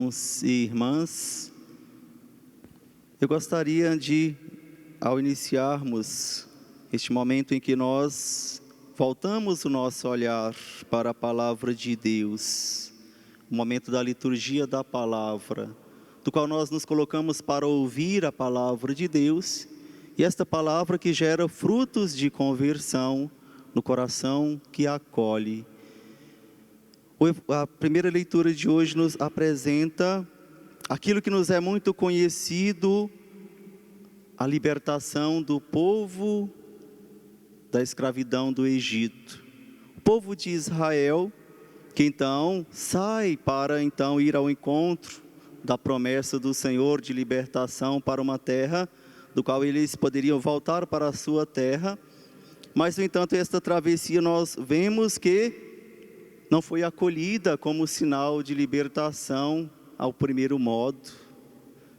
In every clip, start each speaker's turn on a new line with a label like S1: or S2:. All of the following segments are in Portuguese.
S1: Irmãos e irmãs, eu gostaria de, ao iniciarmos este momento em que nós voltamos o nosso olhar para a palavra de Deus, o momento da liturgia da palavra, do qual nós nos colocamos para ouvir a palavra de Deus, e esta palavra que gera frutos de conversão no coração que acolhe. A primeira leitura de hoje nos apresenta aquilo que nos é muito conhecido, a libertação do povo da escravidão do Egito. O povo de Israel, que então sai para então ir ao encontro da promessa do Senhor de libertação para uma terra, do qual eles poderiam voltar para a sua terra, mas no entanto esta travessia nós vemos que não foi acolhida como sinal de libertação ao primeiro modo.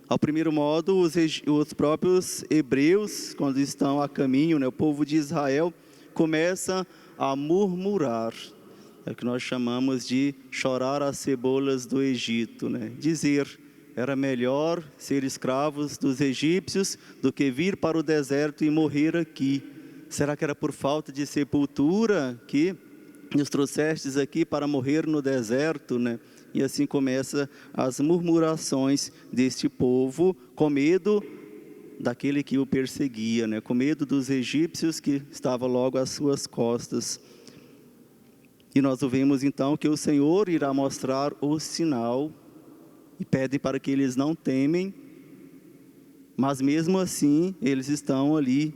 S1: Ao primeiro modo, os próprios hebreus, quando estão a caminho, o povo de Israel, começa a murmurar. É o que nós chamamos de chorar as cebolas do Egito. Dizer, era melhor ser escravos dos egípcios do que vir para o deserto e morrer aqui. Será que era por falta de sepultura que nos trouxestes aqui para morrer no deserto, E assim começa as murmurações deste povo, com medo daquele que o perseguia, Com medo dos egípcios que estavam logo às suas costas. E nós ouvimos então que o Senhor irá mostrar o sinal, e pedem para que eles não temem, mas mesmo assim eles estão ali,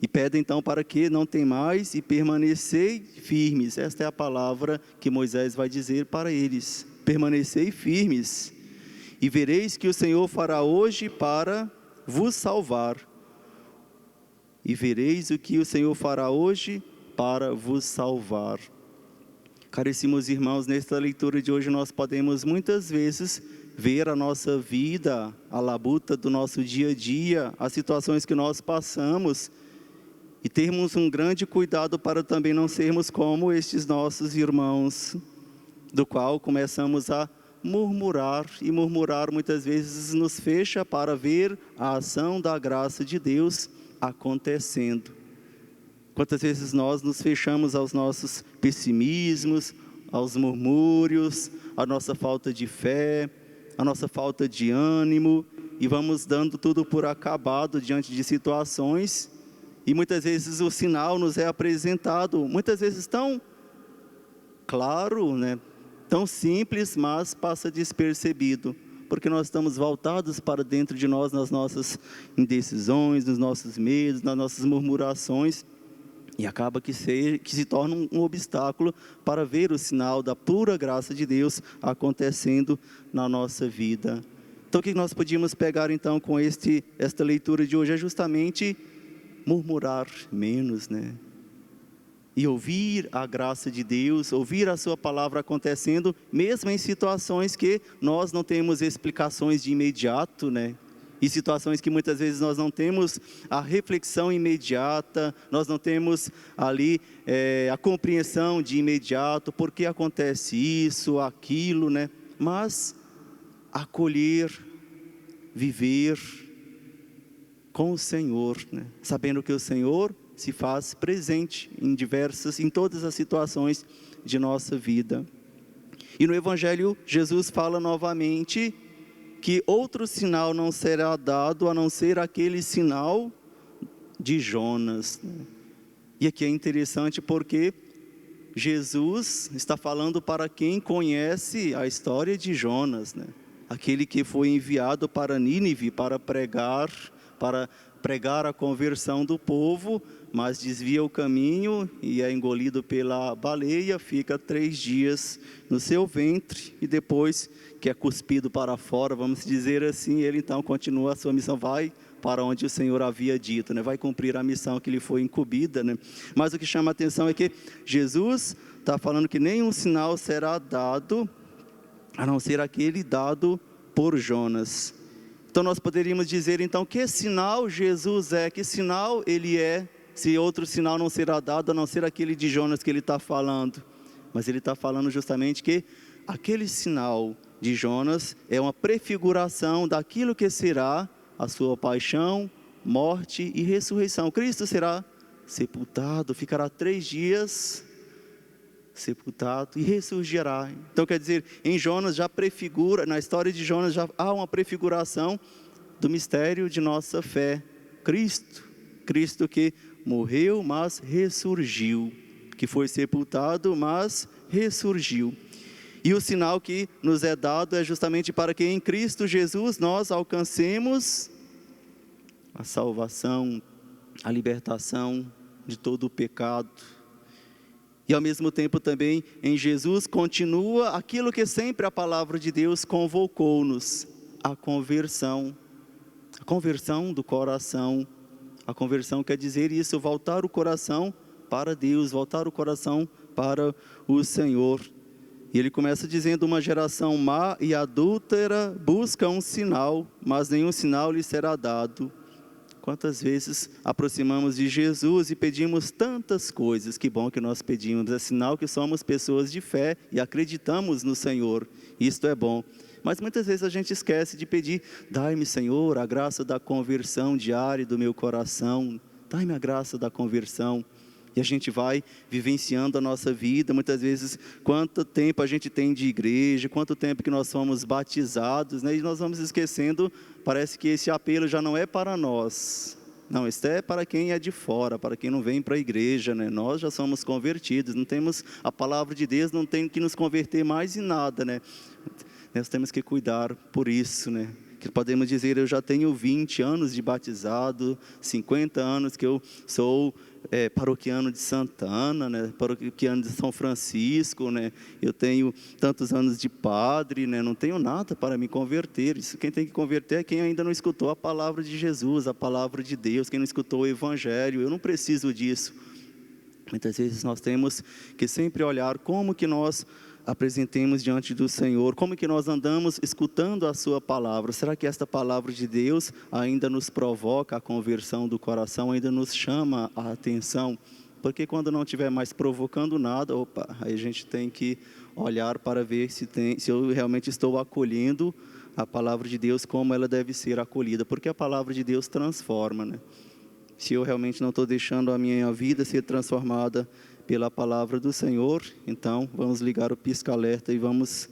S1: e pedem então para que não temais e permanecei firmes. Esta é a palavra que Moisés vai dizer para eles. Permanecei firmes, e vereis que o Senhor fará hoje para vos salvar. E vereis o que o Senhor fará hoje para vos salvar. Caríssimos irmãos, nesta leitura de hoje nós podemos muitas vezes ver a nossa vida, a labuta do nosso dia a dia, as situações que nós passamos, e termos um grande cuidado para também não sermos como estes nossos irmãos, do qual começamos a murmurar, e murmurar muitas vezes nos fecha para ver a ação da graça de Deus acontecendo. Quantas vezes nós nos fechamos aos nossos pessimismos, aos murmúrios, à nossa falta de fé, à nossa falta de ânimo, e vamos dando tudo por acabado diante de situações. E muitas vezes o sinal nos é apresentado, muitas vezes tão claro, tão simples, mas passa despercebido, porque nós estamos voltados para dentro de nós, nas nossas indecisões, nos nossos medos, nas nossas murmurações, e acaba que se torna um obstáculo para ver o sinal da pura graça de Deus acontecendo na nossa vida. Então o que nós podíamos pegar então com esta leitura de hoje é justamente murmurar menos, E ouvir a graça de Deus, ouvir a sua palavra acontecendo, mesmo em situações que nós não temos explicações de imediato, E situações que muitas vezes nós não temos a reflexão imediata, nós não temos ali a compreensão de imediato, por que acontece isso, aquilo, Mas acolher, viver com o Senhor, sabendo que o Senhor se faz presente em todas as situações de nossa vida. E no Evangelho, Jesus fala novamente que outro sinal não será dado, a não ser aquele sinal de Jonas. E aqui é interessante porque Jesus está falando para quem conhece a história de Jonas, Aquele que foi enviado para Nínive para pregar a conversão do povo, mas desvia o caminho e é engolido pela baleia, fica 3 dias no seu ventre, e depois que é cuspido para fora, vamos dizer assim, ele então continua a sua missão, vai para onde o Senhor havia dito, vai cumprir a missão que lhe foi incumbida, Mas o que chama a atenção é que Jesus está falando que nenhum sinal será dado, a não ser aquele dado por Jonas. Então nós poderíamos dizer então, que sinal Jesus é, que sinal ele é, se outro sinal não será dado, a não ser aquele de Jonas que ele está falando. Mas ele está falando justamente que aquele sinal de Jonas é uma prefiguração daquilo que será a sua paixão, morte e ressurreição. Cristo será sepultado, ficará 3 dias sepultado e ressurgirá. Então quer dizer, em Jonas já prefigura, na história de Jonas já há uma prefiguração do mistério de nossa fé. Cristo que morreu, mas ressurgiu, que foi sepultado, mas ressurgiu. E o sinal que nos é dado é justamente para que em Cristo Jesus nós alcancemos a salvação, a libertação de todo o pecado. E ao mesmo tempo também em Jesus continua aquilo que sempre a palavra de Deus convocou-nos, a conversão do coração. A conversão quer dizer isso, voltar o coração para Deus, voltar o coração para o Senhor. E ele começa dizendo: uma geração má e adúltera busca um sinal, mas nenhum sinal lhe será dado. Quantas vezes aproximamos de Jesus e pedimos tantas coisas, que bom que nós pedimos, é sinal que somos pessoas de fé e acreditamos no Senhor, isto é bom. Mas muitas vezes a gente esquece de pedir: dai-me, Senhor, a graça da conversão diária do meu coração, dai-me a graça da conversão. E a gente vai vivenciando a nossa vida, muitas vezes, quanto tempo a gente tem de igreja, quanto tempo que nós somos batizados, né? E nós vamos esquecendo, parece que esse apelo já não é para nós. Não, isso é para quem é de fora, para quem não vem para a igreja, né? Nós já somos convertidos, não temos, a palavra de Deus não tem que nos converter mais em nada, né? Nós temos que cuidar por isso, né? Que podemos dizer: eu já tenho 20 anos de batizado, 50 anos que eu sou paroquiano de Santa Ana, né? Paroquiano de São Francisco, né? Eu tenho tantos anos de padre, né? Não tenho nada para me converter. Isso, quem tem que converter é quem ainda não escutou a palavra de Jesus, a palavra de Deus, quem não escutou o Evangelho. Eu não preciso disso. Muitas vezes nós temos que sempre olhar como que nós apresentemos diante do Senhor, como que nós andamos escutando a sua palavra. Será que esta palavra de Deus ainda nos provoca a conversão do coração, ainda nos chama a atenção? Porque quando não estiver mais provocando nada, aí a gente tem que olhar para ver se eu realmente estou acolhendo a palavra de Deus como ela deve ser acolhida, porque a palavra de Deus transforma, né? Se eu realmente não estou deixando a minha vida ser transformada pela palavra do Senhor, então vamos ligar o pisca-alerta e vamos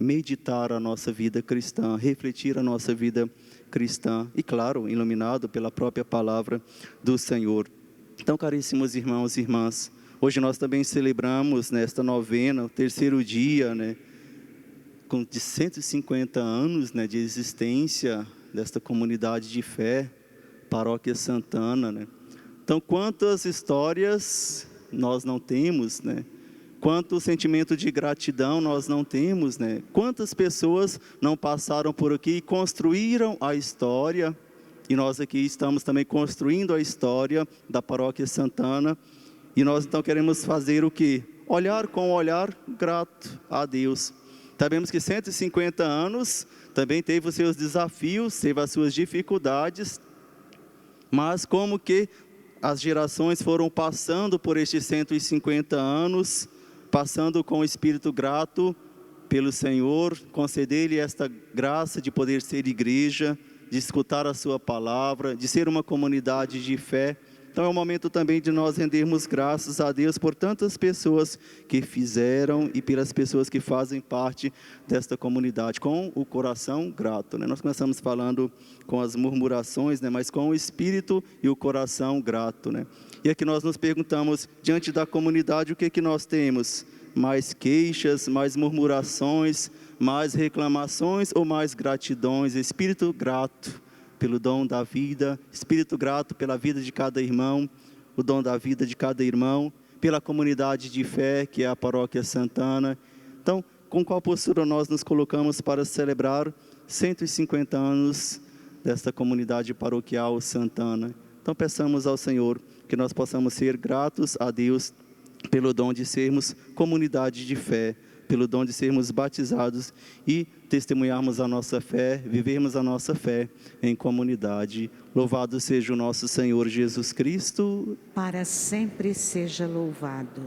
S1: meditar a nossa vida cristã, refletir a nossa vida cristã e, claro, iluminado pela própria palavra do Senhor. Então, caríssimos irmãos e irmãs, hoje nós também celebramos nesta novena, o 3º dia, né, de 150 anos, né, de existência desta comunidade de fé, Paróquia Santana, né? Então, quantas histórias nós não temos, né? Quanto sentimento de gratidão nós não temos, né? Quantas pessoas não passaram por aqui e construíram a história, e nós aqui estamos também construindo a história da Paróquia Santana, e nós então queremos fazer o quê? Olhar com um olhar grato a Deus. Sabemos que 150 anos também teve os seus desafios, teve as suas dificuldades, mas como que as gerações foram passando por estes 150 anos, passando com o espírito grato pelo Senhor, conceder-lhe esta graça de poder ser igreja, de escutar a sua palavra, de ser uma comunidade de fé. Então é o momento também de nós rendermos graças a Deus por tantas pessoas que fizeram e pelas pessoas que fazem parte desta comunidade, com o coração grato, né? Nós começamos falando com as murmurações, né? Mas com o espírito e o coração grato, né? E aqui nós nos perguntamos, diante da comunidade, o que nós temos? Mais queixas, mais murmurações, mais reclamações ou mais gratidões? Espírito grato pelo dom da vida, espírito grato pela vida de cada irmão, o dom da vida de cada irmão, pela comunidade de fé que é a Paróquia Santana. Então, com qual postura nós nos colocamos para celebrar 150 anos desta comunidade paroquial Santana? Então, peçamos ao Senhor que nós possamos ser gratos a Deus pelo dom de sermos comunidade de fé, pelo dom de sermos batizados e testemunharmos a nossa fé, vivermos a nossa fé em comunidade. Louvado seja o nosso Senhor Jesus Cristo.
S2: Para sempre seja louvado.